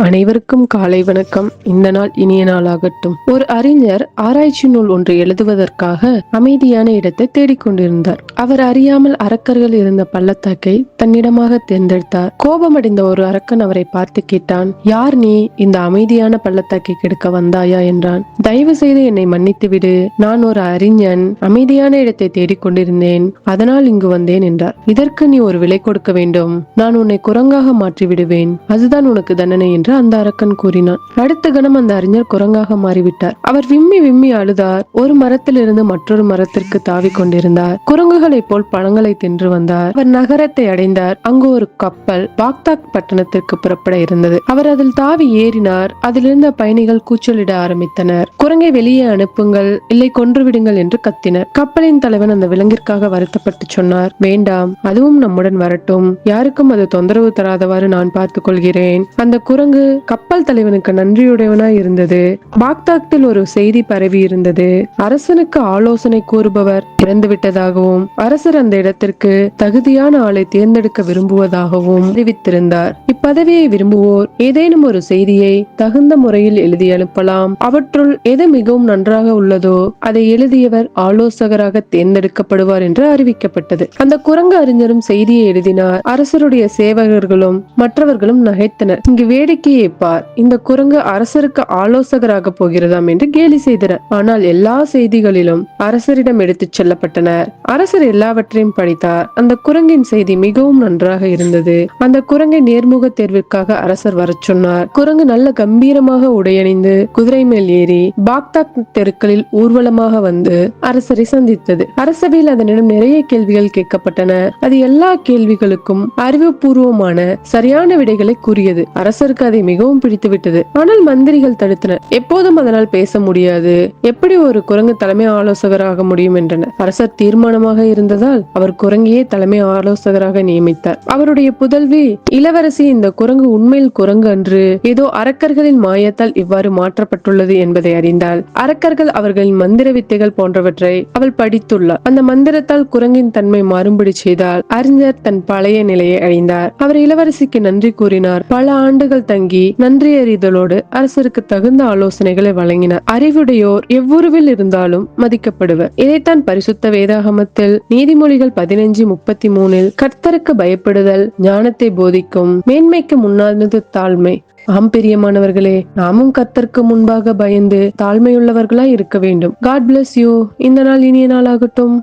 அனைவருக்கும் காலை வணக்கம். இந்த நாள் இனிய நாளாகட்டும். ஒரு அறிஞர் ஆராய்ச்சி நூல் ஒன்று எழுதுவதற்காக அமைதியான இடத்தை தேடிக்கொண்டிருந்தார். அவர் அறியாமல் அரக்கர்கள் இருந்த பள்ளத்தாக்கை தன்னிடமாக தேர்ந்தெடுத்தார். கோபமடைந்த ஒரு அரக்கன் அவரை பார்த்து கேட்டான், யார் நீ? இந்த அமைதியான பள்ளத்தாக்கை கெடுக்க வந்தாயா என்றான். தயவு செய்து என்னை மன்னித்து விடு. நான் ஒரு அறிஞன், அமைதியான இடத்தை தேடிக்கொண்டிருந்தேன், அதனால் இங்கு வந்தேன் என்றார். இதற்கு நீ ஒரு விலை கொடுக்க வேண்டும். நான் உன்னை குரங்காக மாற்றி விடுவேன், அதுதான் உனக்கு தண்டனை என்று அந்த அரக்கன் கூறினான். அடுத்த கணம் அந்த அறிஞர் குரங்காக மாறிவிட்டார். அவர் விம்மி விம்மி அழுதார். ஒரு மரத்திலிருந்து மற்றொரு மரத்திற்கு தாவி கொண்டிருந்தார். குரங்குகளைப் போல் பழங்களை தின்று வந்தார். அவர் நகரத்தை அடைந்தார். அங்கு ஒரு கப்பல் பாக்தாக் பட்டணத்திற்கு புறப்பட இருந்தது. அவர் அதில் தாவி ஏறினார். அதிலிருந்த பயணிகள் கூச்சலிட ஆரம்பித்தனர். குரங்கை வெளியே அனுப்புங்கள், இல்லை கொன்று விடுங்கள் என்று கத்தினர். கப்பலின் தலைவன் அந்த விலங்கிற்காக வருத்தப்பட்டு சொன்னார், வேண்டாம், அதுவும் நம்முடன் வரட்டும். யாருக்கும் அது தொந்தரவு தராதவாறு நான் பார்த்துக் கொள்கிறேன். அந்த குரங்கு கப்பல் தலைவனுக்கு நன்றியுடையவனாய் இருந்தது. பாக்தாத்தில் ஒரு செய்தி பரவி இருந்தது. அரசனுக்கு ஆலோசனை கூறுபவர் இறந்து விட்டதாகவும் அரசர் அந்த இடத்திற்கு தகுதியான ஆளை தேர்ந்தெடுக்க விரும்புவதாகவும் அறிவித்திருந்தார். இப்பதவியை விரும்புவோர் ஏதேனும் ஒரு செய்தியை தகுந்த முறையில் எழுதி அனுப்பலாம். அவற்றுள் எது மிகவும் நன்றாக உள்ளதோ அதை எழுதியவர் ஆலோசகராக தேர்ந்தெடுக்கப்படுவார் என்று அறிவிக்கப்பட்டது. அந்த குரங்கு அறிஞரும் செய்தியை எழுதினார். அரசருடைய சேவகர்களும் மற்றவர்களும் நகைத்தனர். இங்கு வேடிக்கையை பார், இந்த குரங்கு அரசருக்கு ஆலோசகராக போகிறதாம் என்று கேலி செய்தனர். ஆனால் எல்லா செய்திகளிலும் அரசரிடம் எடுத்துச் செல்லப்பட்டனர். அரசர் எல்லாவற்றையும் படித்தார். அந்த குரங்கின் செய்தி மிகவும் நன்றாக இருந்தது. அந்த குரங்கை நேர்முக தேர்விற்காக அரசர் வர சொன்னார். குரங்கு நல்ல கம்பீரமாக உடையணிந்து குதிரை மேல் ஏறி பாக்தாக் தெருக்களில் ஊர்வலமாக வந்து அரசரை சந்தித்தது. அரசவையில் அதனிடம் நிறைய கேள்விகள் கேட்கப்பட்டன. அது எல்லா கேள்விகளுக்கும் அறிவுபூர்வமான சரியான விடைகளை கூறியது. அரசருக்கு அதை மிகவும் பிடித்து விட்டது. ஆனால் மந்திரிகள் தடுத்தனர். எப்போதும் அதனால் பேச முடியாது, எப்படி ஒரு குரங்கு தலைமை ஆலோசகராக முடியும் என்றனர். அரசர் தீர்மானமாக இருந்ததால் அவர் குரங்கையே தலைமை ஆலோசகராக நியமித்தார். அவருடைய புதல்வி இளவரசி, இந்த குரங்கு உண்மையில் குரங்கு அன்று, ஏதோ அரக்கர்களின் மாயத்தால் இவ்வாறு மாற்றப்பட்டுள்ளது என்பதை அறிந்தாள். அரக்கர்கள் அவர்களின் மந்திர வித்தைகள் போன்றவற்றை அவள் படித்துள்ளார். அந்த மந்திரத்தால் குரங்கின் தன்மை மாறும்படி செய்தால் அறிஞர் தன் பழைய நிலையை அடைந்தார். அவர் இளவரசிக்கு நன்றி கூறினார். பல ஆண்டுகள் தங்கி நன்றியறிதலோடு அரசருக்கு தகுந்த ஆலோசனைகளை வழங்கினார். அறிவுடையோர் எவ்வுருவில் இருந்தாலும் மதிக்கப்படுவர். இதைத்தான் பரிசுத்த வேதாகமத்தில் நீதிமொழிகள் 15:33 கர்த்தருக்கு பயப்படுதல் ஞானத்தை போதிக்கும், மேன்மைக்கு முன்னானது தாழ்மை. ஆம் பிரியமானவர்களே, நாமும் கர்த்தருக்கு முன்பாக பயந்து தாழ்மையுள்ளவர்களாய் இருக்க வேண்டும். God bless you. இந்த நாள் இனிய நாளாகட்டும்.